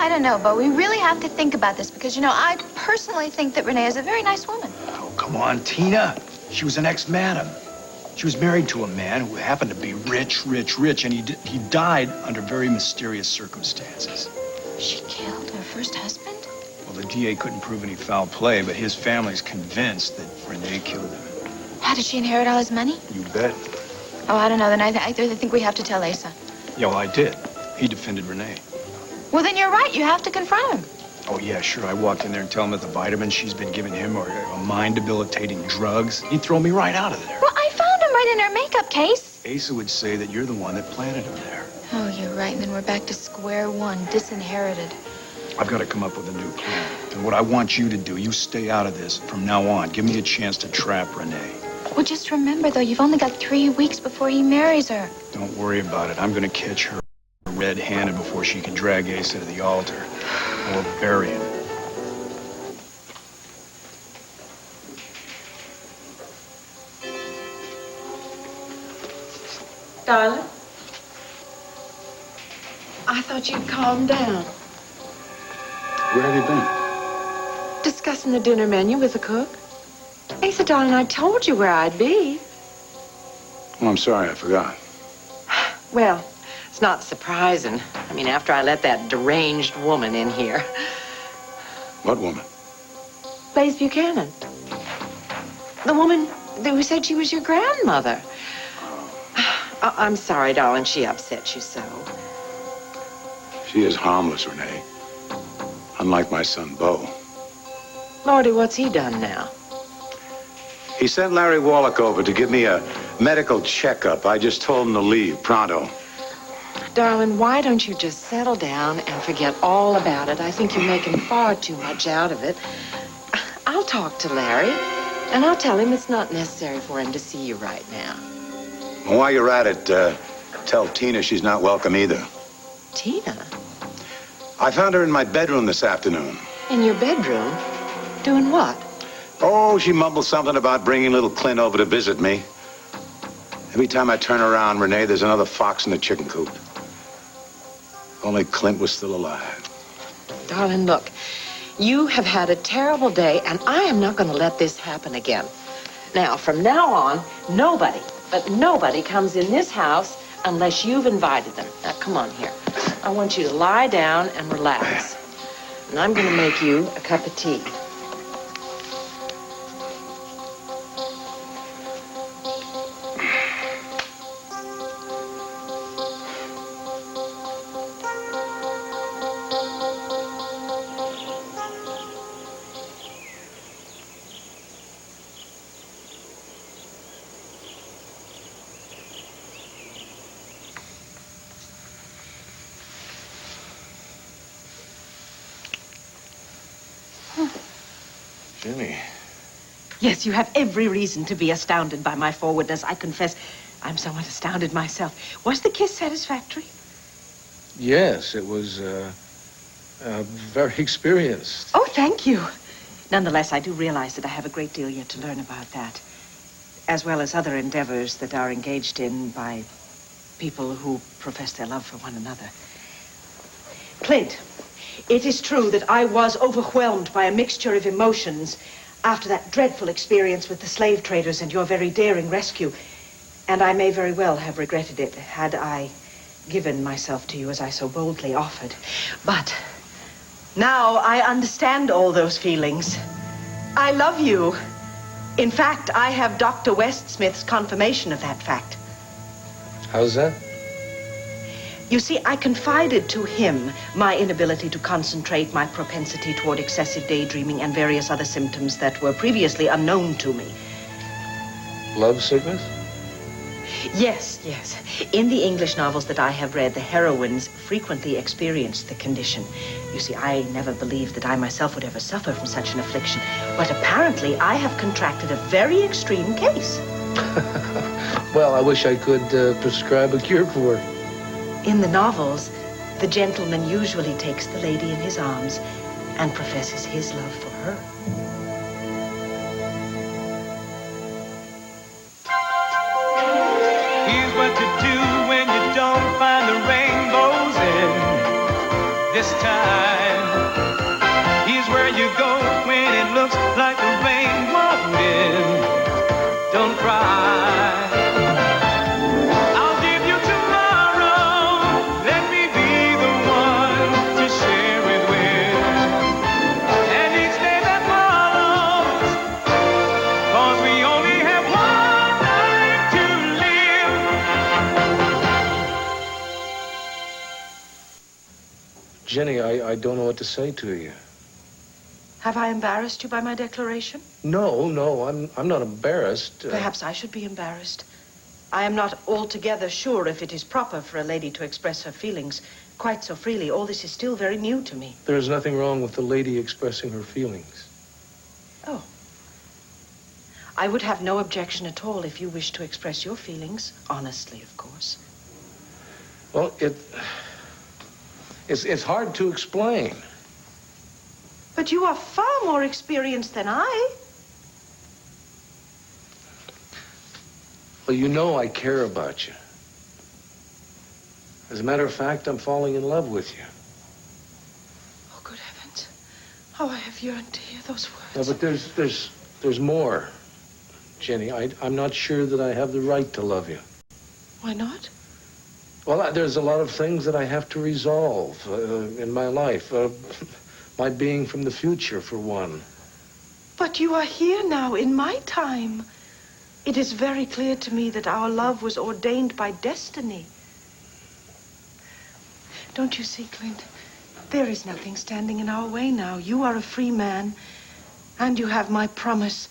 I don't know, but we really have to think about this because, you know, I personally think that Renee is a very nice woman. Oh, come on, Tina. She was an ex-madam. She was married to a man who happened to be rich, and he died under very mysterious circumstances. She killed her first husband? Well, the DA couldn't prove any foul play, but his family's convinced that Renee killed him. How did she inherit all his money? You bet. Oh, I don't know. Then I think we have to tell Asa. Yeah, well, I did. He defended Renee. Well, then you're right. You have to confront him. Oh, yeah, sure. I walked in there and tell him that the vitamins she's been giving him are mind-debilitating drugs. He'd throw me right out of there. Well, I found him right in her makeup case. Asa would say that you're the one that planted him there. Oh, you're right. And then we're back to square one, disinherited. I've got to come up with a new plan. And what I want you to do, you stay out of this from now on. Give me a chance to trap Renee. Well, just remember, though, you've only got 3 weeks before he marries her. Don't worry about it. I'm going to catch her red-handed before she can drag Asa to the altar or bury him. Darling, I thought you'd calm down. Where have you been? Discussing the dinner menu with the cook. Asa, darling, I told you where I'd be. Well, I'm sorry, I forgot. Well, it's not surprising. I mean, after I let that deranged woman in here. What woman? Blaize Buchanan. The woman who said she was your grandmother. I'm sorry, darling, she upset you so. She is harmless, Renee. Unlike my son, Bo. Lordy, what's he done now? He sent Larry Wallach over to give me a medical checkup. I just told him to leave, pronto. Darling, why don't you just settle down and forget all about it? I think you're making far too much out of it. I'll talk to Larry, and I'll tell him it's not necessary for him to see you right now. Well, while you're at it, tell Tina she's not welcome either. Tina? I found her in my bedroom this afternoon. In your bedroom? Doing what? Oh, she mumbled something about bringing little Clint over to visit me. Every time I turn around, Renee, there's another fox in the chicken coop. If only Clint was still alive. Darling, look, you have had a terrible day, and I am not going to let this happen again. Now, from now on, nobody, but nobody comes in this house unless you've invited them. Now, come on here. I want you to lie down and relax. And I'm going to make you a cup of tea. Jimmy. Yes, you have every reason to be astounded by my forwardness. I confess, I'm somewhat astounded myself. Was the kiss satisfactory? Yes, it was, very experienced. Oh, thank you. Nonetheless, I do realize that I have a great deal yet to learn about that, as well as other endeavors that are engaged in by people who profess their love for one another. Clint, it is true that I was overwhelmed by a mixture of emotions after that dreadful experience with the slave traders and your very daring rescue. And I may very well have regretted it had I given myself to you as I so boldly offered. But now I understand all those feelings. I love you. In fact, I have Dr. Westsmith's confirmation of that fact. How's that? You see, I confided to him my inability to concentrate, my propensity toward excessive daydreaming, and various other symptoms that were previously unknown to me. Love sickness? Yes, yes. In the English novels that I have read, the heroines frequently experience the condition. You see, I never believed that I myself would ever suffer from such an affliction, but apparently I have contracted a very extreme case. Well, I wish I could prescribe a cure for it. In the novels, the gentleman usually takes the lady in his arms and professes his love for her. Here's what to do when you don't find the rainbows in this time. looks like the rain won't end. Don't cry. I'll give you tomorrow. Let me be the one to share it with. And each day that follows, 'cause we only have one life to live. Jenny, I don't know what to say to you. Have I embarrassed you by my declaration? No, I'm not embarrassed. Perhaps I should be embarrassed. I am not altogether sure if it is proper for a lady to express her feelings quite so freely. All this is still very new to me. There's nothing wrong with the lady expressing her feelings. Oh. I would have no objection at all if you wish to express your feelings, honestly, of course. Well, it's hard to explain. But you are far more experienced than I. Well, you know I care about you. As a matter of fact, I'm falling in love with you. Oh, good heavens. How I have yearned to hear those words. No, but there's more, Jenny. I'm not sure that I have the right to love you. Why not? Well, there's a lot of things that I have to resolve in my life. My being from the future, for one. But you are here now, in my time. It is very clear to me that our love was ordained by destiny. Don't you see, Clint? There is nothing standing in our way now. You are a free man, and you have my promise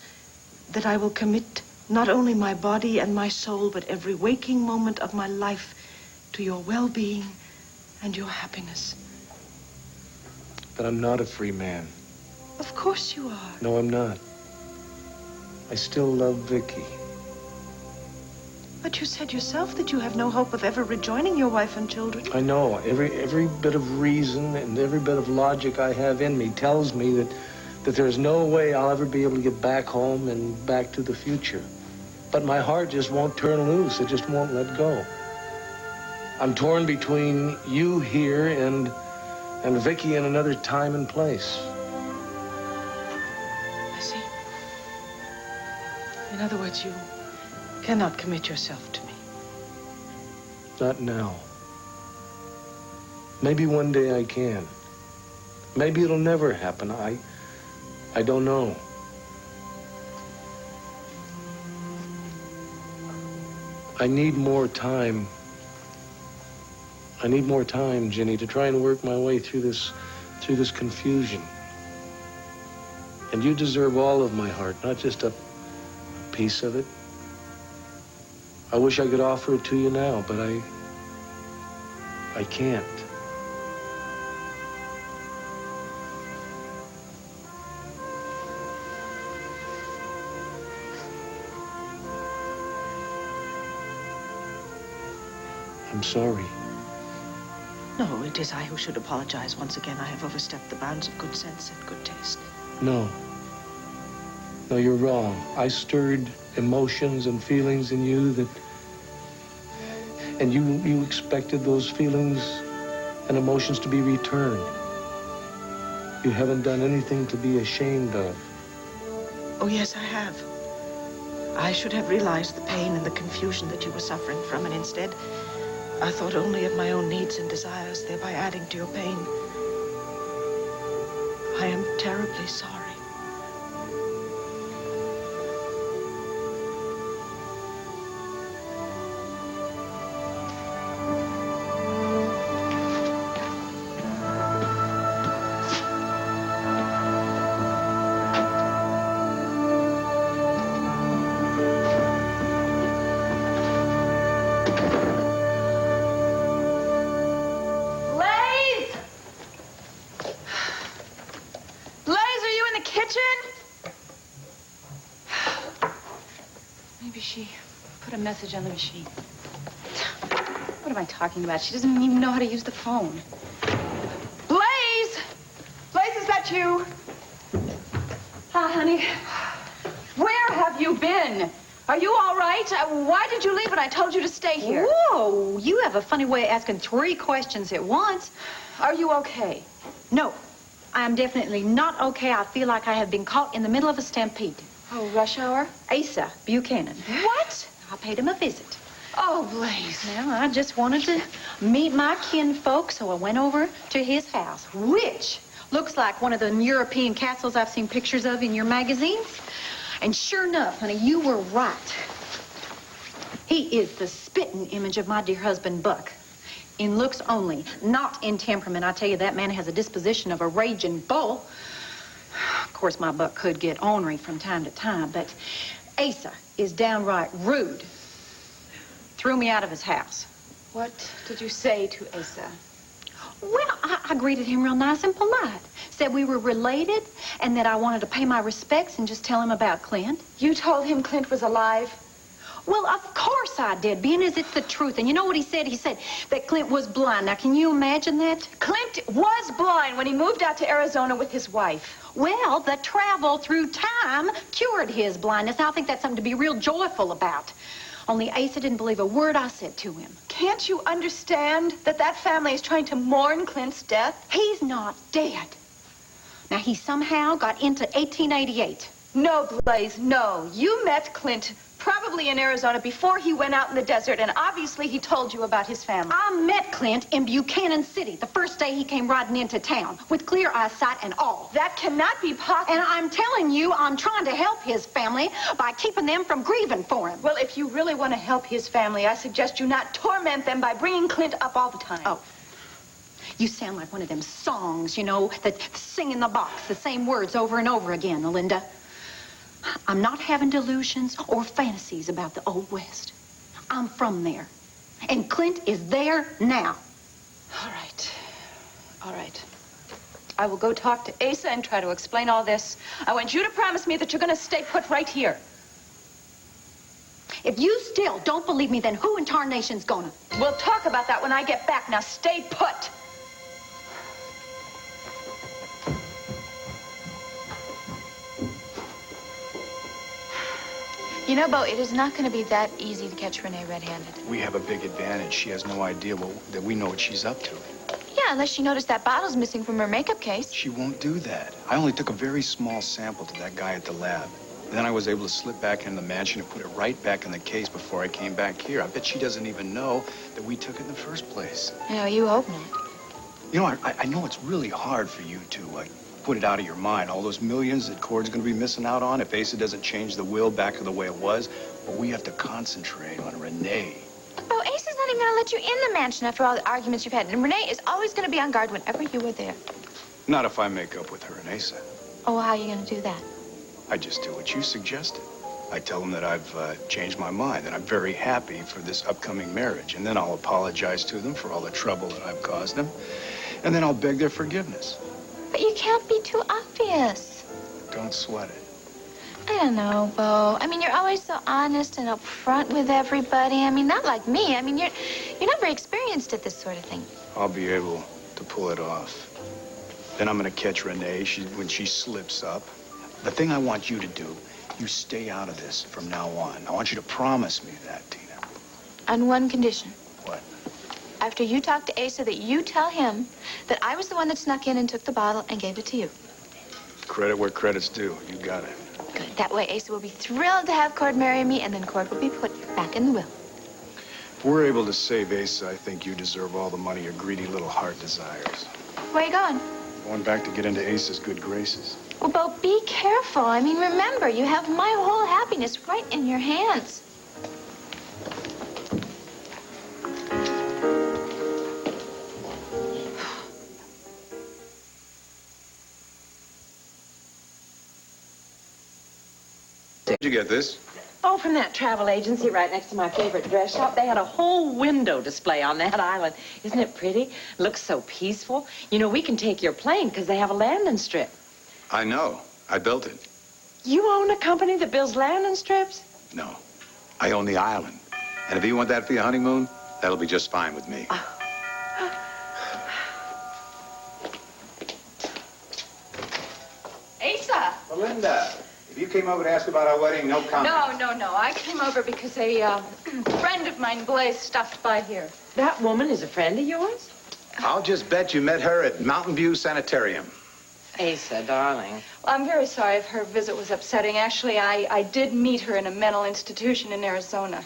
that I will commit not only my body and my soul, but every waking moment of my life to your well-being and your happiness. But I'm not a free man. Of course you are. No, I'm not. I still love Viki. But you said yourself that you have no hope of ever rejoining your wife and children. I know. Every bit of reason and every bit of logic I have in me tells me that there's no way I'll ever be able to get back home and back to the future. But my heart just won't turn loose. It just won't let go. I'm torn between you here and Viki in another time and place. I see. In other words, you cannot commit yourself to me. Not now. Maybe one day I can. Maybe it'll never happen. I don't know. I need more time. I need more time, Jenny, to try and work my way through this confusion. And you deserve all of my heart, not just a piece of it. I wish I could offer it to you now, but I can't. I'm sorry. No, it is I who should apologize once again. I have overstepped the bounds of good sense and good taste. No, you're wrong. I stirred emotions and feelings in you and you expected those feelings and emotions to be returned. You haven't done anything to be ashamed of. Oh, yes, I have. I should have realized the pain and the confusion that you were suffering from, and instead, I thought only of my own needs and desires, thereby adding to your pain. I am terribly sorry. Message on the machine. What am I talking about? She doesn't even know how to use the phone. Blaize! Blaize, is that you? Hi, honey. Where have you been? Are you all right? Why did you leave when I told you to stay here? Whoa, you have a funny way of asking 3 questions at once. Are you okay? No, I am definitely not okay. I feel like I have been caught in the middle of a stampede. Oh, rush hour? Asa Buchanan. What? I paid him a visit. Oh, Blaize. Well, I just wanted to meet my kinfolk, so I went over to his house, which looks like one of the European castles I've seen pictures of in your magazines. And sure enough, honey, you were right. He is the spitting image of my dear husband, Buck. In looks only, not in temperament. I tell you, that man has a disposition of a raging bull. Of course, my Buck could get ornery from time to time, but Asa is downright rude. Threw me out of his house. What did you say to Asa? Well, I greeted him real nice and polite. Said we were related and that I wanted to pay my respects and just tell him about Clint. You told him Clint was alive? Well, of course I did, being as it's the truth. And you know what he said? He said that Clint was blind. Now, can you imagine that? Clint was blind when he moved out to Arizona with his wife. Well, the travel through time cured his blindness. Now, I think that's something to be real joyful about. Only Asa didn't believe a word I said to him. Can't you understand that that family is trying to mourn Clint's death? He's not dead. Now, he somehow got into 1888. No, Blaize, no. You met Clint probably in Arizona before he went out in the desert, and obviously he told you about his family. I met Clint in Buchanan City the first day he came riding into town, with clear eyesight and all. That cannot be possible. And I'm telling you, I'm trying to help his family by keeping them from grieving for him. Well, if you really want to help his family, I suggest you not torment them by bringing Clint up all the time. Oh. You sound like one of them songs, you know, that sing in the box, the same words over and over again, Melinda. I'm not having delusions or fantasies about the Old West. I'm from there. And Clint is there now. All right. All right. I will go talk to Asa and try to explain all this. I want you to promise me that you're going to stay put right here. If you still don't believe me, then who in tarnation's gonna? We'll talk about that when I get back. Now stay put. You know, Bo, it is not going to be that easy to catch Renee red-handed. We have a big advantage. She has no idea that we know what she's up to. Yeah, unless she noticed that bottle's missing from her makeup case. She won't do that. I only took a very small sample to that guy at the lab. And then I was able to slip back in the mansion and put it right back in the case before I came back here. I bet she doesn't even know that we took it in the first place. You know, you hope not. You know, I know it's really hard for you to put it out of your mind. All those millions that Cord's going to be missing out on if Asa doesn't change the will back to the way it was. But we have to concentrate on Renee. Bo, Asa's not even going to let you in the mansion after all the arguments you've had. And Renee is always going to be on guard whenever you were there. Not if I make up with her and Asa. Oh, well, how are you going to do that? I just do what you suggested. I tell them that I've changed my mind, that I'm very happy for this upcoming marriage. And then I'll apologize to them for all the trouble that I've caused them. And then I'll beg their forgiveness. But you can't be too obvious. Don't sweat it. I don't know, Bo. I mean, you're always so honest and upfront with everybody. I mean, not like me. I mean, you're not very experienced at this sort of thing. I'll be able to pull it off. Then I'm going to catch Renee when she slips up. The thing I want you to do, you stay out of this from now on. I want you to promise me that, Tina. On one condition. What? After you talk to Asa, that you tell him that I was the one that snuck in and took the bottle and gave it to you. Credit where credit's due. You got it. Good. That way, Asa will be thrilled to have Cord marry me, and then Cord will be put back in the will. If we're able to save Asa, I think you deserve all the money your greedy little heart desires. Where are you going? Going back to get into Asa's good graces. Well, Bo, be careful. I mean, remember, you have my whole happiness right in your hands. Where'd you get this? Oh, from that travel agency right next to my favorite dress shop. They had a whole window display on that island. Isn't it pretty? Looks so peaceful. You know, we can take your plane because they have a landing strip. I know. I built it. You own a company that builds landing strips? No. I own the island. And if you want that for your honeymoon, that'll be just fine with me. Asa! Melinda, if you came over to ask about our wedding, no comment. No. I came over because a friend of mine, Blaize, stopped by here. That woman is a friend of yours? I'll just bet you met her at Mountain View Sanitarium. Asa, darling. Well, I'm very sorry if her visit was upsetting. Actually, I did meet her in a mental institution in Arizona.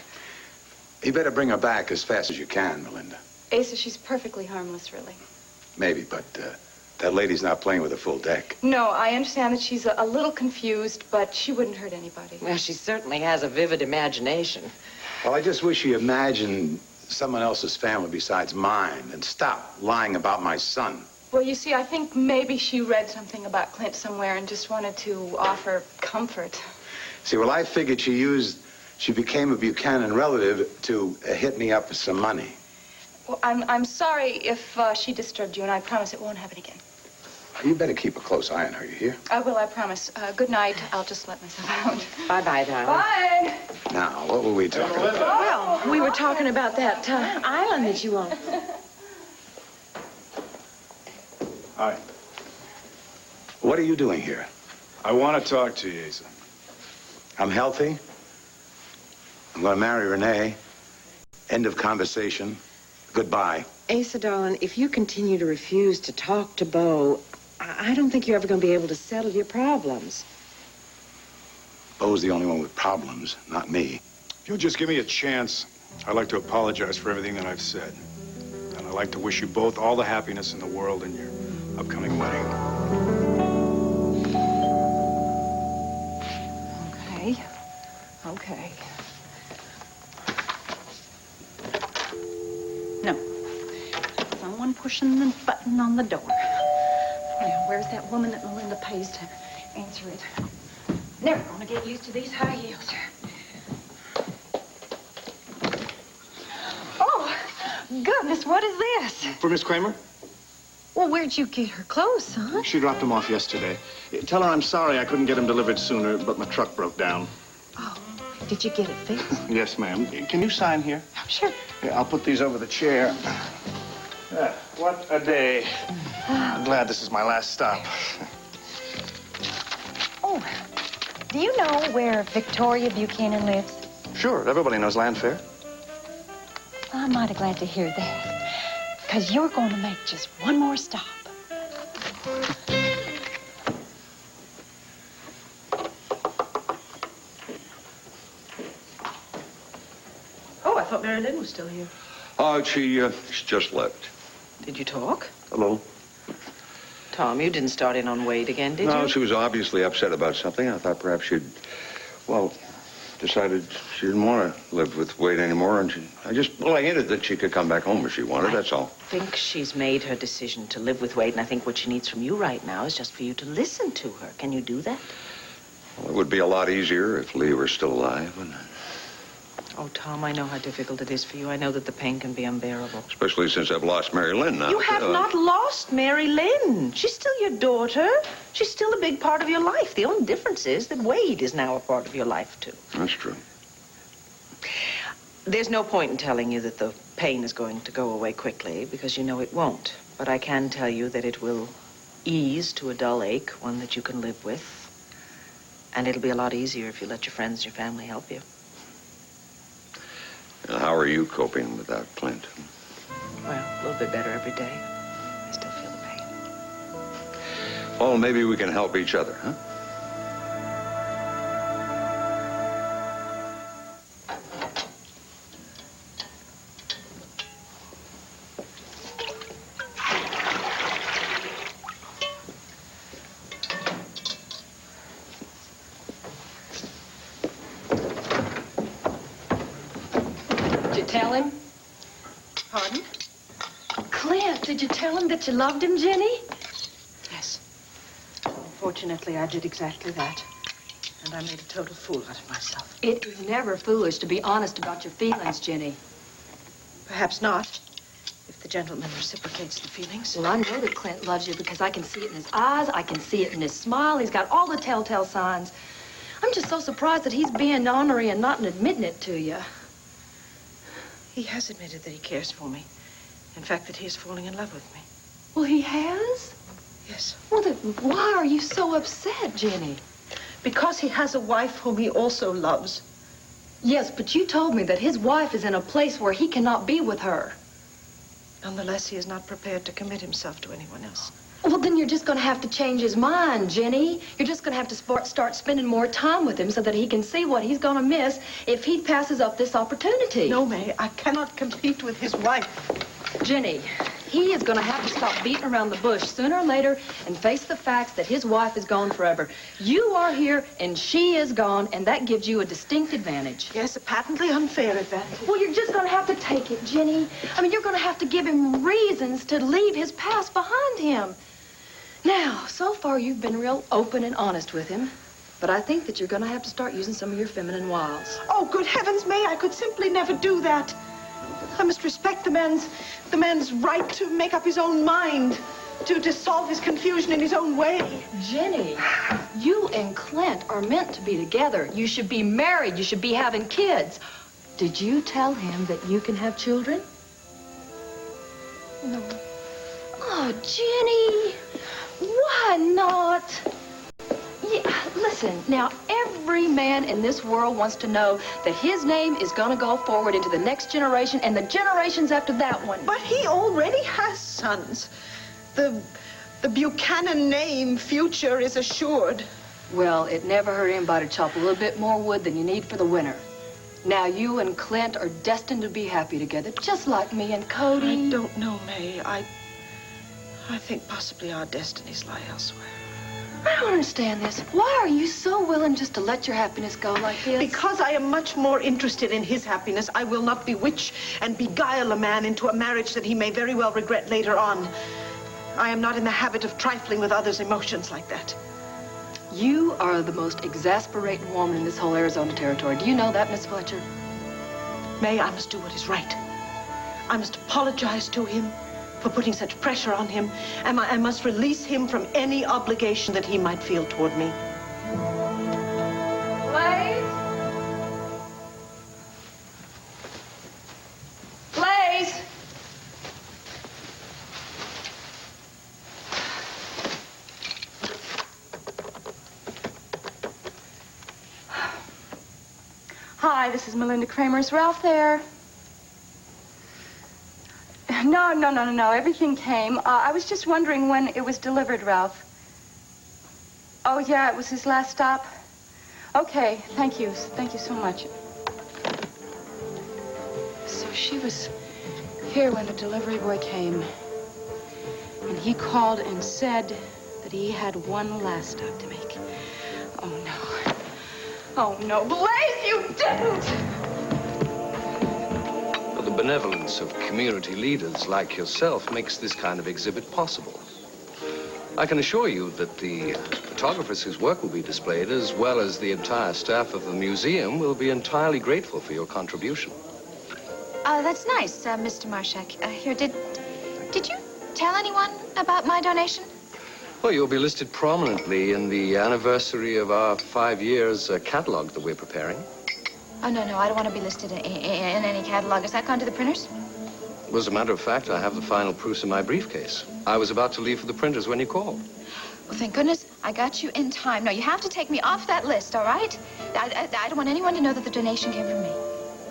You better bring her back as fast as you can, Melinda. Asa, she's perfectly harmless, really. Maybe, but that lady's not playing with a full deck. No, I understand that she's a little confused, but she wouldn't hurt anybody. Well, she certainly has a vivid imagination. Well, I just wish she imagined someone else's family besides mine and stop lying about my son. Well, you see, I think maybe she read something about Clint somewhere and just wanted to offer comfort. See, well, I figured she became a Buchanan relative to hit me up for some money. Well, I'm sorry if she disturbed you, and I promise it won't happen again. You better keep a close eye on her, you hear? I will, I promise. Good night. I'll just let myself out. Bye-bye, darling. Bye. Now, what were we talking about? Well, we were talking about that island that you own. Hi. What are you doing here? I want to talk to you, Asa. I'm healthy. I'm going to marry Renee. End of conversation. Goodbye. Asa, darling, if you continue to refuse to talk to Bo, I don't think you're ever going to be able to settle your problems. Bo's the only one with problems, not me. If you'll just give me a chance, I'd like to apologize for everything that I've said. And I'd like to wish you both all the happiness in the world in your upcoming wedding. Okay. Okay. No. Someone pushing the button on the door. Now, where's that woman that Melinda pays to answer it? Never gonna get used to these high heels. Oh, goodness, what is this? For Miss Kramer? Well, where'd you get her clothes, son? She dropped them off yesterday. Tell her I'm sorry I couldn't get them delivered sooner, but my truck broke down. Oh, did you get it fixed? Yes, ma'am. Can you sign here? Oh, sure. Yeah, I'll put these over the chair. What a day. I'm glad this is my last stop. Oh, do you know where Victoria Buchanan lives? Sure, everybody knows Llanview. I'm mighty glad to hear that, because you're going to make just one more stop. Oh, I thought Mary Lynn was still here. Oh, she just left. Did you talk? A little. Tom, you didn't start in on Wade again, did you? No, she was obviously upset about something. I thought perhaps she'd, well, decided she didn't want to live with Wade anymore, and I hinted that she could come back home if she wanted, that's all. I think she's made her decision to live with Wade, and I think what she needs from you right now is just for you to listen to her. Can you do that? Well, it would be a lot easier if Lee were still alive, and Oh, Tom, I know how difficult it is for you. I know that the pain can be unbearable. especially since I've lost Mary Lynn now. You have not lost Mary Lynn. She's still your daughter. She's still a big part of your life. The only difference is that Wade is now a part of your life, too. That's true. There's no point in telling you that the pain is going to go away quickly, because you know it won't. But I can tell you that it will ease to a dull ache, one that you can live with. And it'll be a lot easier if you let your friends and your family help you. And how are you coping without Clint? Well, a little bit better every day. I still feel the pain. Well, maybe we can help each other, huh? Tell him? Pardon? Clint, did you tell him that you loved him, Jenny? Yes. Unfortunately, I did exactly that. And I made a total fool out of myself. It is never foolish to be honest about your feelings, Jenny. Perhaps not, if the gentleman reciprocates the feelings. Well, I know that Clint loves you because I can see it in his eyes. I can see it in his smile. He's got all the telltale signs. I'm just so surprised that he's being ornery and not admitting it to you. He has admitted that he cares for me. In fact, that he is falling in love with me. Well, he has? Yes. Well, then why are you so upset, Jenny? Because he has a wife whom he also loves. Yes, but you told me that his wife is in a place where he cannot be with her. Nonetheless, he is not prepared to commit himself to anyone else. Well, then you're just going to have to change his mind, Jenny. You're just going to have to start spending more time with him so that he can see what he's going to miss if he passes up this opportunity. No, May, I cannot compete with his wife. Jenny, he is going to have to stop beating around the bush sooner or later and face the facts that his wife is gone forever. You are here and she is gone, and that gives you a distinct advantage. Yes, a patently unfair advantage. Well, you're just going to have to take it, Jenny. I mean, you're going to have to give him reasons to leave his past behind him. Now, so far you've been real open and honest with him, but I think that you're going to have to start using some of your feminine wiles. Oh, good heavens, May, I could simply never do that. I must respect the man's right to make up his own mind, to solve his confusion in his own way. Jenny, you and Clint are meant to be together. You should be married. You should be having kids. Did you tell him that you can have children? No. Oh, Jenny, why not? Yeah, listen, now, every man in this world wants to know that his name is going to go forward into the next generation and the generations after that one. But he already has sons. The Buchanan name, future, is assured. Well, it never hurt anybody to chop a little bit more wood than you need for the winter. Now, you and Clint are destined to be happy together, just like me and Cody. I don't know, May. I think possibly our destinies lie elsewhere. I don't understand this. Why are you so willing just to let your happiness go like this? Because I am much more interested in his happiness. I will not bewitch and beguile a man into a marriage that he may very well regret later on. I am not in the habit of trifling with others' emotions like that. You are the most exasperating woman in this whole Arizona territory. Do you know that, Miss Fletcher? May, I must do what is right. I must apologize to him for putting such pressure on him, and I must release him from any obligation that he might feel toward me. Blaize? Blaize? Hi, this is Melinda Kramer. Is Ralph there? No. Everything came. I was just wondering when it was delivered, Ralph. Oh, yeah, it was his last stop. Okay, thank you. Thank you so much. So she was here when the delivery boy came. And he called and said that he had one last stop to make. Oh, no. Oh, no. Blaize, you didn't! The benevolence of community leaders like yourself makes this kind of exhibit possible. I can assure you that the photographers whose work will be displayed, as well as the entire staff of the museum, will be entirely grateful for your contribution. That's nice, Mr. Marshak. Here, did you tell anyone about my donation? Well, you'll be listed prominently in the anniversary of our 5 years catalog that we're preparing. Oh, no, I don't want to be listed in any catalog. Has that gone to the printers? Well, as a matter of fact, I have the final proofs in my briefcase. I was about to leave for the printers when you called. Well, thank goodness I got you in time. No, you have to take me off that list, all right? I don't want anyone to know that the donation came from me.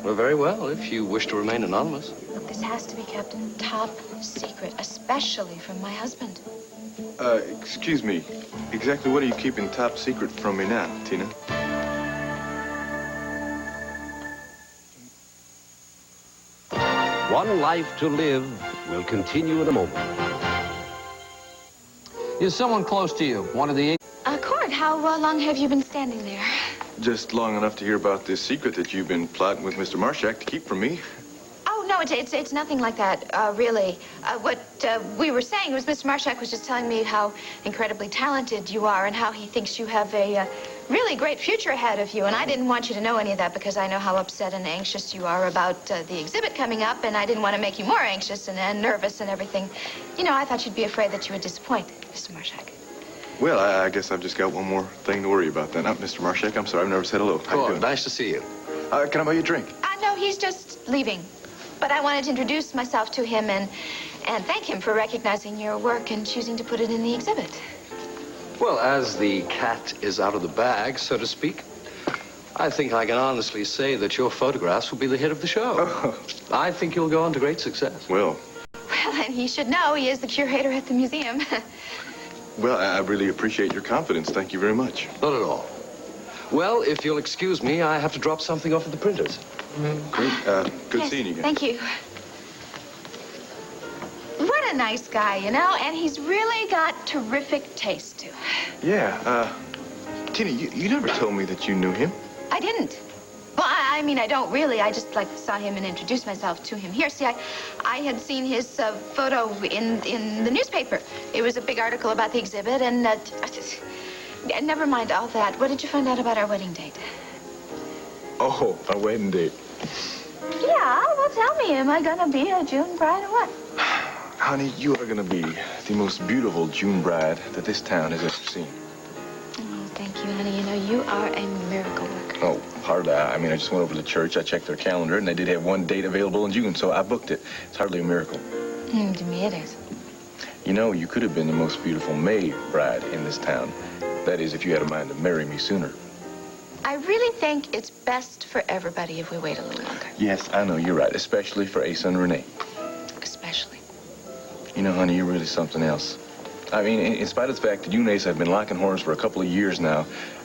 Well, very well, if you wish to remain anonymous. Look, this has to be kept top secret, especially from my husband. Excuse me. Exactly what are you keeping top secret from me now, Tina? One Life to Live will continue in a moment. Is someone close to you? One of the... Cord, how long have you been standing there? Just long enough to hear about this secret that you've been plotting with Mr. Marshak to keep from me. Oh, no, it's nothing like that, really. What we were saying was Mr. Marshak was just telling me how incredibly talented you are and how he thinks you have a really great future ahead of you. And I didn't want you to know any of that because I know how upset and anxious you are about the exhibit coming up, and I didn't want to make you more anxious and nervous and everything. You know, I thought you'd be afraid that you would disappoint Mr. Marshak. Well, I guess I've just got one more thing to worry about then. Mr. Marshak, I'm sorry, I've never said hello. How you doing? Nice to see you. Can I buy you a drink? No, he's just leaving. But I wanted to introduce myself to him and thank him for recognizing your work and choosing to put it in the exhibit. Well, as the cat is out of the bag, so to speak, I think I can honestly say that your photographs will be the hit of the show. I think you'll go on to great success. Well, Well, and he should know he is the curator at the museum. Well, I really appreciate your confidence. Thank you very much. Not at all. Well, if you'll excuse me, I have to drop something off at the printers. Great. Good Yes, seeing you again. Thank you. What a nice guy, you know, and he's really got terrific taste, too. Yeah, Tina, you never told me that you knew him. I didn't. Well, I mean, I don't really. I just, like, saw him and introduced myself to him. Here, see, I had seen his photo in the newspaper. It was a big article about the exhibit, and never mind all that. What did you find out about our wedding date? Oh, our wedding date. Yeah, well, tell me, am I gonna be a June bride or what? Honey, you are going to be the most beautiful June bride that this town has ever seen. Oh, thank you, honey. You know, you are a miracle worker. Oh, hardly. I mean, I just went over to the church. I checked their calendar, and they did have one date available in June, so I booked it. It's hardly a miracle. To me, it is. You know, you could have been the most beautiful May bride in this town. That is, if you had a mind to marry me sooner. I really think it's best for everybody if we wait a little longer. Yes, I know, you're right, especially for Asa and Renee. Especially. You know, honey, you're really something else. I mean, in spite of the fact that you and Asa have been locking horns for a couple of years now,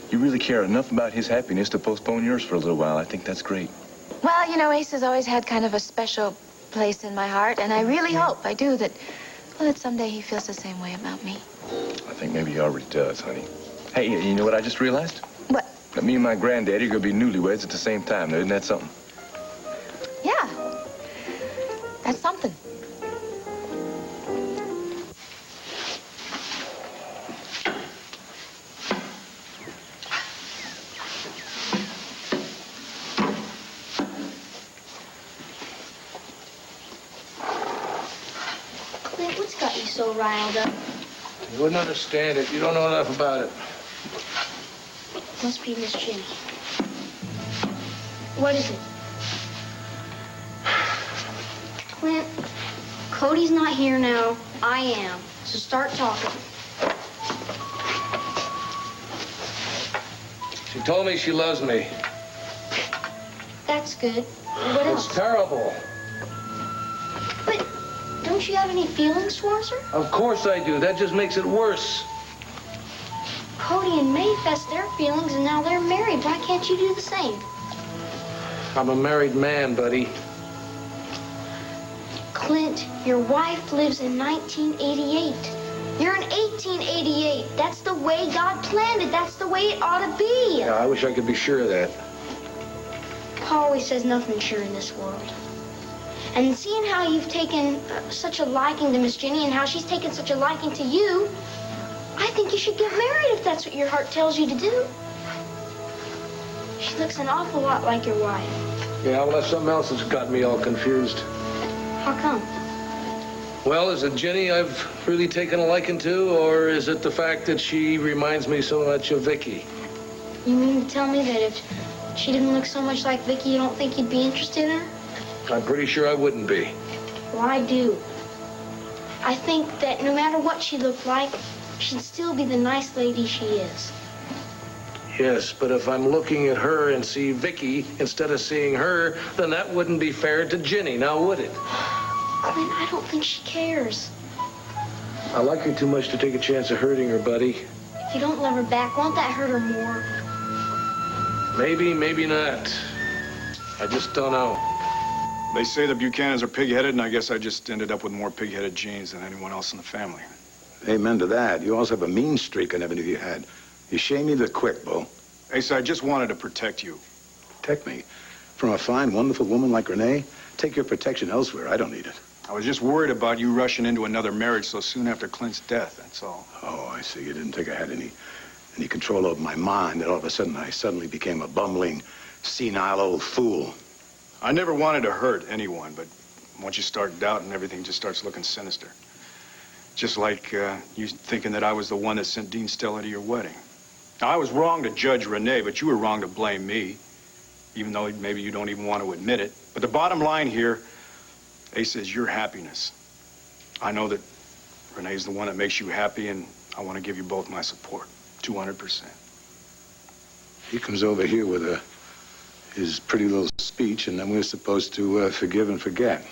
you really care enough about his happiness to postpone yours for a little while. I think that's great. Well, you know, Ace has always had kind of a special place in my heart, and I really hope, I do, that, well, that someday he feels the same way about me. I think maybe he already does, honey. Hey, you know what I just realized? What? That me and my granddaddy are going to be newlyweds at the same time. Now, isn't that something? Yeah. That's something. Clint, what's got you so riled up? You wouldn't understand it. You don't know enough about it. Must be Miss Jenny. What is it? Clint, Cody's not here now. I am. So start talking. She told me she loves me. That's good. What else? It's terrible. But don't you have any feelings towards her? Of course I do. That just makes it worse. Cody and May fessed their feelings, and now they're married. Why can't you do the same? I'm a married man, buddy. Clint, your wife lives in 1988. You're in 1888. That's the way God planned it. That's the way it ought to be. Yeah, I wish I could be sure of that. Pa always says nothing's sure in this world. And seeing how you've taken such a liking to Miss Jenny and how she's taken such a liking to you, I think you should get married if that's what your heart tells you to do. She looks an awful lot like your wife. Yeah, well, that's something else that's got me all confused. How come? Well, is it Jenny I've really taken a liking to, or is it the fact that she reminds me so much of Viki? You mean to tell me that if she didn't look so much like Viki, you don't think you'd be interested in her? I'm pretty sure I wouldn't be. Well, I do. I think that no matter what she looked like, she'd still be the nice lady she is. Yes, but if I'm looking at her and see Viki instead of seeing her, then that wouldn't be fair to Jenny, now would it? Clint, I don't think she cares. I like her too much to take a chance of hurting her, buddy. If you don't love her back, won't that hurt her more? Maybe, maybe not. I just don't know. They say the Buchanans are pig-headed, and I guess I just ended up with more pig-headed genes than anyone else in the family. Amen to that. You also have a mean streak I never knew you had. You shame me the quick, Bo. Asa, I just wanted to protect you. Protect me? From a fine, wonderful woman like Renee? Take your protection elsewhere. I don't need it. I was just worried about you rushing into another marriage so soon after Clint's death, that's all. Oh, I see. You didn't think I had any control over my mind, that all of a sudden I suddenly became a bumbling, senile old fool. I never wanted to hurt anyone, but once you start doubting, everything just starts looking sinister. Just like you thinking that I was the one that sent Dean Stella to your wedding. Now, I was wrong to judge Renee, but you were wrong to blame me, even though maybe you don't even want to admit it. But the bottom line here, Asa, is your happiness. I know that Renee's the one that makes you happy, and I want to give you both my support, 200%. He comes over here with his pretty little speech, and then we're supposed to forgive and forget.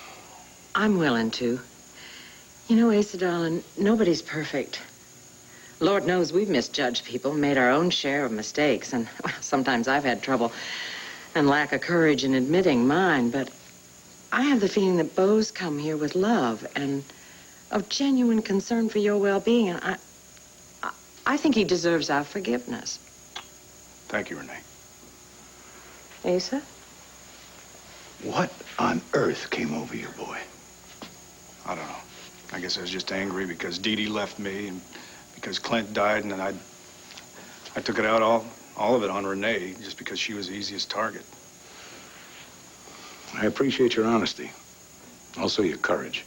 I'm willing to. You know, Asa, darling, nobody's perfect. Lord knows we've misjudged people, made our own share of mistakes, and well, sometimes I've had trouble and lack of courage in admitting mine, but I have the feeling that Beau's come here with love and of genuine concern for your well-being, and I think he deserves our forgiveness. Thank you, Renee. Asa? What on earth came over you, boy? I don't know. I guess I was just angry because Dee Dee left me and because Clint died, and then I took it out, all of it on Renee, just because she was the easiest target. I appreciate your honesty. Also your courage.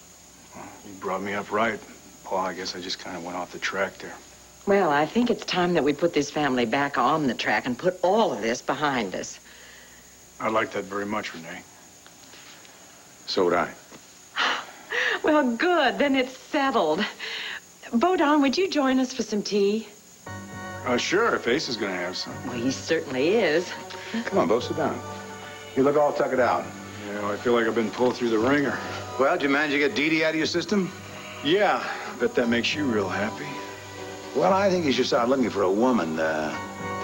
Well, you brought me up right, Paul. I guess I just kind of went off the track there. Well, I think it's time that we put this family back on the track and put all of this behind us. I like that very much, Renee. So would I. Well, good. Then it's settled. Beau, darling, would you join us for some tea? Sure, if Ace is going to have some. Well, he certainly is. Come on, Beau, sit down. You look all tuckered out. Yeah, I feel like I've been pulled through the ringer. Well, did you manage to get Dee Dee out of your system? Yeah, bet that makes you real happy. Well, I think you should start looking for a woman that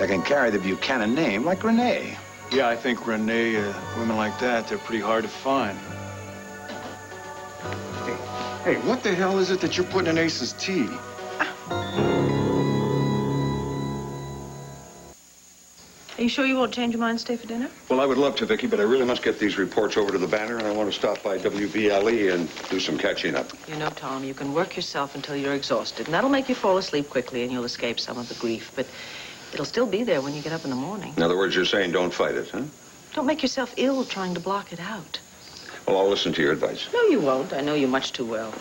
can carry the Buchanan name, like Renee. Yeah, I think Renee, women like that, they're pretty hard to find. Hey, what the hell is it that you're putting in Ace's tea? Are you sure you won't change your mind and stay for dinner? Well, I would love to, Viki, but I really must get these reports over to the Banner, and I want to stop by WVLE and do some catching up. You know, Tom, you can work yourself until you're exhausted, and that'll make you fall asleep quickly, and you'll escape some of the grief, but it'll still be there when you get up in the morning. In other words, you're saying don't fight it, huh? Don't make yourself ill trying to block it out. Well, I'll listen to your advice. No, you won't. I know you much too well. Do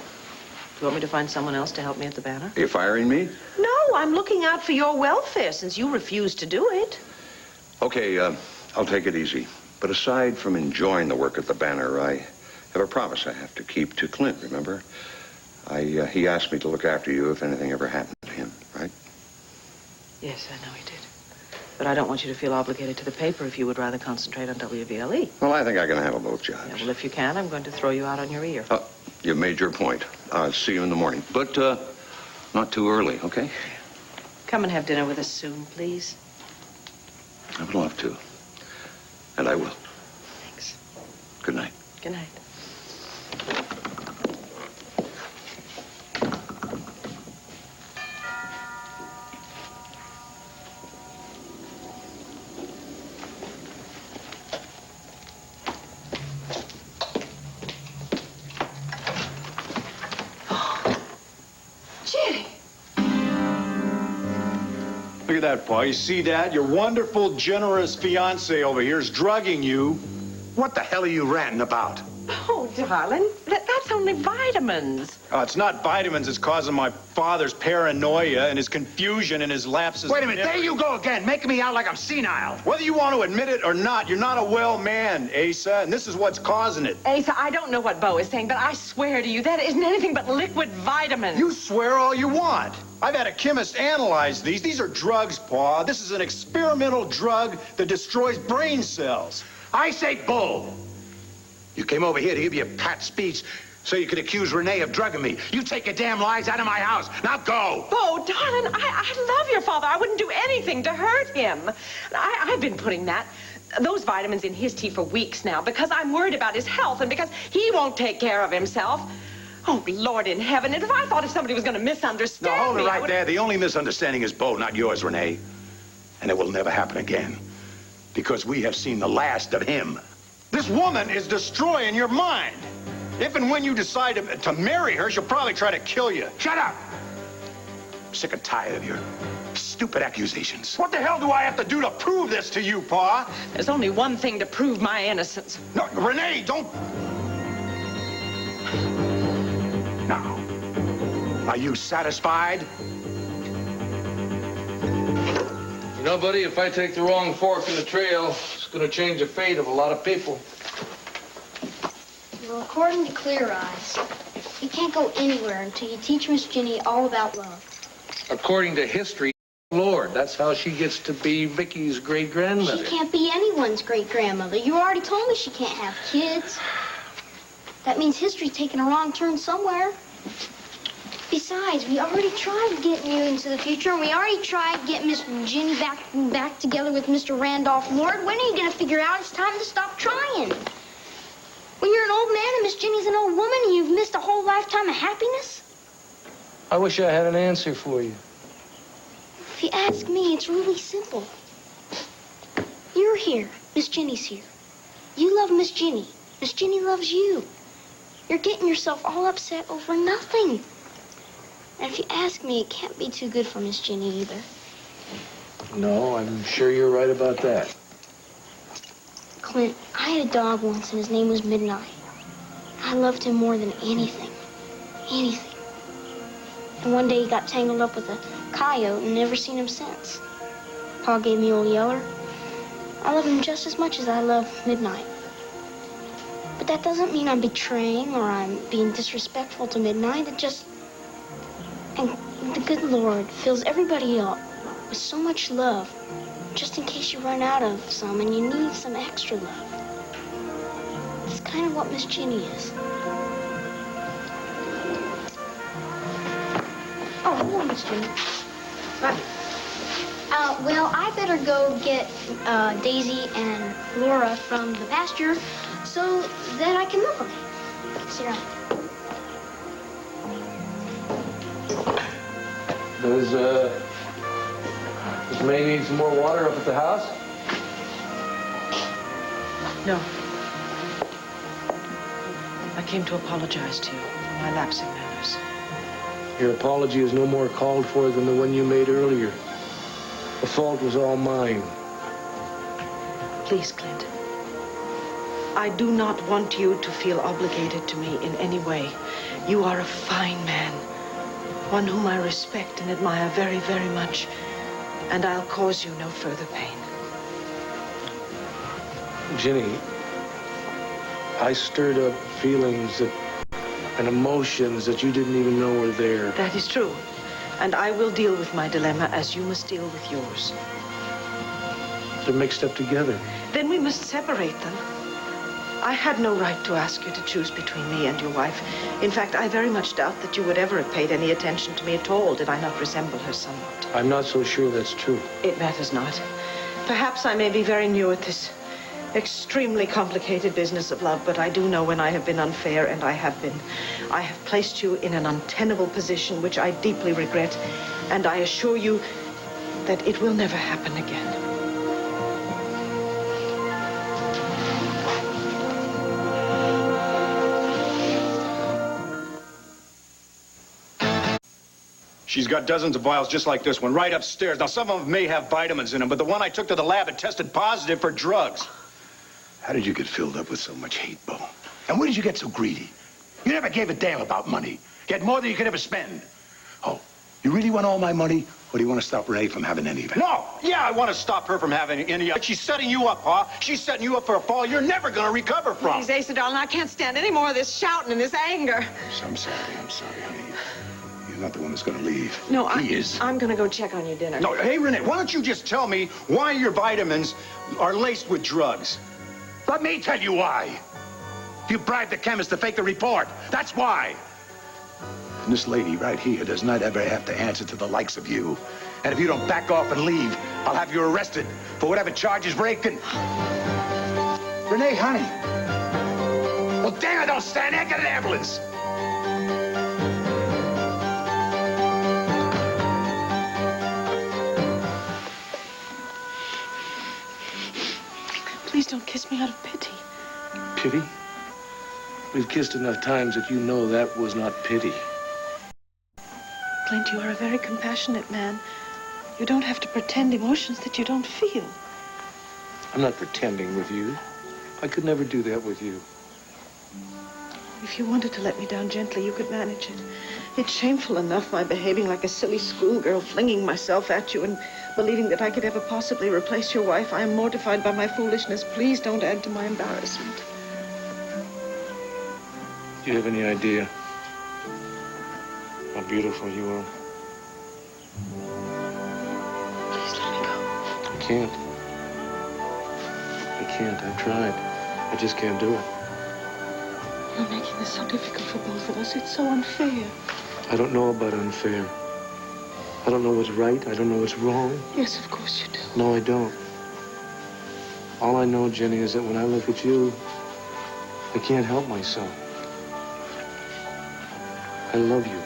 you want me to find someone else to help me at the Banner? Are you firing me? No, I'm looking out for your welfare since you refuse to do it. Okay, I'll take it easy. But aside from enjoying the work at the Banner, I have a promise I have to keep to Clint, remember? He asked me to look after you if anything ever happened to him, right? Yes, I know he did. But I don't want you to feel obligated to the paper if you would rather concentrate on WVLE. Well, I think I can handle both jobs. Yeah, well, if you can, I'm going to throw you out on your ear. Oh, you've made your point. I'll see you in the morning. But, not too early, okay? Come and have dinner with us soon, please. I would love to. And I will. Thanks. Good night. Good night. Look at that, Paul. You see that? Your wonderful, generous fiancé over here is drugging you. What the hell are you ranting about? Oh, darling, that's only vitamins. It's not vitamins that's causing my father's paranoia and his confusion and his lapses. Wait a minute, there you go again, making me out like I'm senile. Whether you want to admit it or not, you're not a well man, Asa, and this is what's causing it. Asa, I don't know what Beau is saying, but I swear to you, that isn't anything but liquid vitamins. You swear all you want. I've had a chemist analyze these. These are drugs, Pa. This is an experimental drug that destroys brain cells. I say bull. You came over here to give you a pat speech so you could accuse Renee of drugging me. You take your damn lies out of my house. Now go. Beau, darling, I love your father. I wouldn't do anything to hurt him. I've been putting those vitamins in his tea for weeks now because I'm worried about his health and because he won't take care of himself. Oh, Lord in heaven, and if somebody was going to misunderstand me... No, hold it right would... there. The only misunderstanding is Beau, not yours, Renee. And it will never happen again. Because we have seen the last of him. This woman is destroying your mind. If and when you decide to marry her, she'll probably try to kill you. Shut up! I'm sick and tired of your stupid accusations. What the hell do I have to do to prove this to you, Pa? There's only one thing to prove my innocence. No, Renee, don't... Now, are you satisfied? You know, buddy, if I take the wrong fork in the trail, it's going to change the fate of a lot of people. Well, according to Clear Eyes, you can't go anywhere until you teach Miss Jenny all about love. According to history, Lord, that's how she gets to be Vicky's great-grandmother. She can't be anyone's great-grandmother. You already told me she can't have kids. That means history's taking a wrong turn somewhere. Besides, we already tried getting you into the future, and we already tried getting Miss Jenny back together with Mr. Randolph Ward. When are you going to figure out it's time to stop trying? When you're an old man and Miss Jenny's an old woman and you've missed a whole lifetime of happiness? I wish I had an answer for you. If you ask me, it's really simple. You're here. Miss Jenny's here. You love Miss Jenny. Miss Jenny loves you. You're getting yourself all upset over nothing. And if you ask me, it can't be too good for Miss Jenny either. No, I'm sure you're right about that. Clint, I had a dog once, and his name was Midnight. I loved him more than anything. Anything. And one day he got tangled up with a coyote and never seen him since. Pa gave me Old Yeller. I love him just as much as I love Midnight. But that doesn't mean I'm betraying or I'm being disrespectful to Midnight. It just... And the good Lord fills everybody up with so much love, just in case you run out of some and you need some extra love. It's kind of what Miss Jenny is. Oh, hello, Miss Jenny. What? Well, I better go get Daisy and Laura from the pasture so that I can milk them. Sit down. Does May need some more water up at the house? No. I came to apologize to you for my lapse in manners. Your apology is no more called for than the one you made earlier. The fault was all mine. Please, Clint. I do not want you to feel obligated to me in any way. You are a fine man, one whom I respect and admire very, very much, and I'll cause you no further pain. Jenny, I stirred up feelings and emotions that you didn't even know were there. That is true. And I will deal with my dilemma as you must deal with yours. They're mixed up together. Then we must separate them. I had no right to ask you to choose between me and your wife. In fact, I very much doubt that you would ever have paid any attention to me at all did I not resemble her somewhat. I'm not so sure that's true. It matters not. Perhaps I may be very new at this extremely complicated business of love, but I do know when I have been unfair, and I have been. I have placed you in an untenable position, which I deeply regret, and I assure you that it will never happen again. She's got dozens of vials just like this one right upstairs. Now, some of them may have vitamins in them, but the one I took to the lab, it tested positive for drugs. How did you get filled up with so much hate, Bo? And where did you get so greedy? You never gave a damn about money. You had more than you could ever spend. Oh, you really want all my money? Or do you want to stop Renee from having any of it? No! Yeah, I want to stop her from having any of it. She's setting you up, Pa. She's setting you up for a fall you're never going to recover from. Please, Asa, darling, I can't stand any more of this shouting and this anger. I'm sorry, honey. You're not the one that's going to leave. No, He is. I'm going to go check on your dinner. No, hey, Renee, why don't you just tell me why your vitamins are laced with drugs? Let me tell you why. You bribed the chemist to fake the report. That's why. And this lady right here does not ever have to answer to the likes of you. And if you don't back off and leave, I'll have you arrested for whatever charges breaking. Renee, honey. Well, damn it, don't stand there. Get an ambulance. Please don't kiss me out of pity. Pity? We've kissed enough times that you know that was not pity. Clint, you are a very compassionate man. You don't have to pretend emotions that you don't feel. I'm not pretending with you. I could never do that with you. If you wanted to let me down gently, you could manage it. It's shameful enough, my behaving like a silly schoolgirl, flinging myself at you and believing that I could ever possibly replace your wife. I am mortified by my foolishness. Please don't add to my embarrassment. Do you have any idea how beautiful you are? Please let me go. I can't. I've tried. I just can't do it. You're making this so difficult for both of us. It's so unfair. I don't know about unfair. I don't know what's right. I don't know what's wrong. Yes, of course you do. No, I don't. All I know, Jenny, is that when I look at you, I can't help myself. I love you.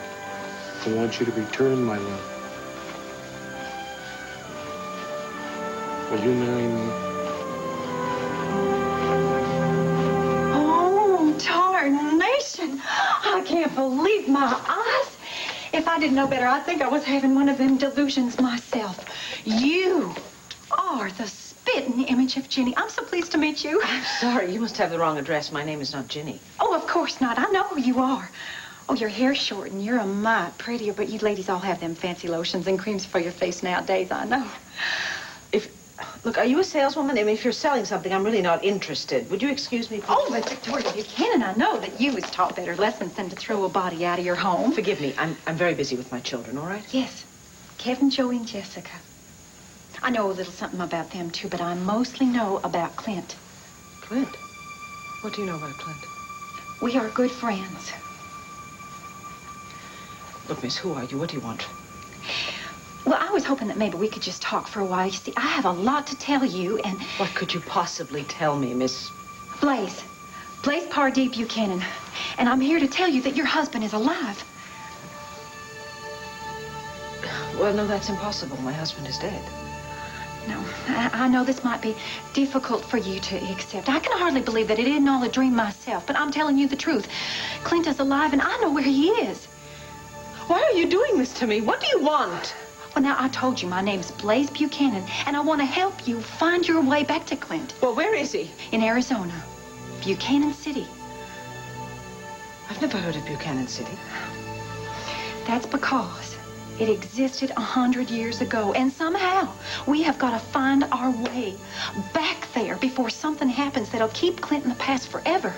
I want you to return my love. Will you marry me? Oh, tarnation. I can't believe my eyes. If I didn't know better, I'd think I was having one of them delusions myself. You are the spitting image of Ginny. I'm so pleased to meet you. I'm sorry, you must have the wrong address. My name is not Ginny. Oh, of course not. I know who you are. Oh, your hair's short and you're a mite prettier, but you ladies all have them fancy lotions and creams for your face nowadays, I know. Look, are you a saleswoman? I mean, if you're selling something, I'm really not interested. Would you excuse me, please? Oh, but Victoria Buchanan, I know that you was taught better lessons than to throw a body out of your home. Forgive me. I'm very busy with my children, all right? Yes. Kevin, Joey, and Jessica. I know a little something about them, too, but I mostly know about Clint. Clint? What do you know about Clint? We are good friends. Look, miss, who are you? What do you want? Well, I was hoping that maybe we could just talk for a while. You see, I have a lot to tell you, and... What could you possibly tell me, Miss... Blaize Pardee Buchanan. And I'm here to tell you that your husband is alive. Well, no, that's impossible. My husband is dead. No, I know this might be difficult for you to accept. I can hardly believe that it isn't all a dream myself, but I'm telling you the truth. Clint is alive, and I know where he is. Why are you doing this to me? What do you want? Well, now, I told you my name's Blaize Buchanan, and I want to help you find your way back to Clint. Well, where is he? In Arizona. Buchanan City. I've never heard of Buchanan City. That's because it existed 100 years ago, and somehow we have got to find our way back there before something happens that'll keep Clint in the past forever.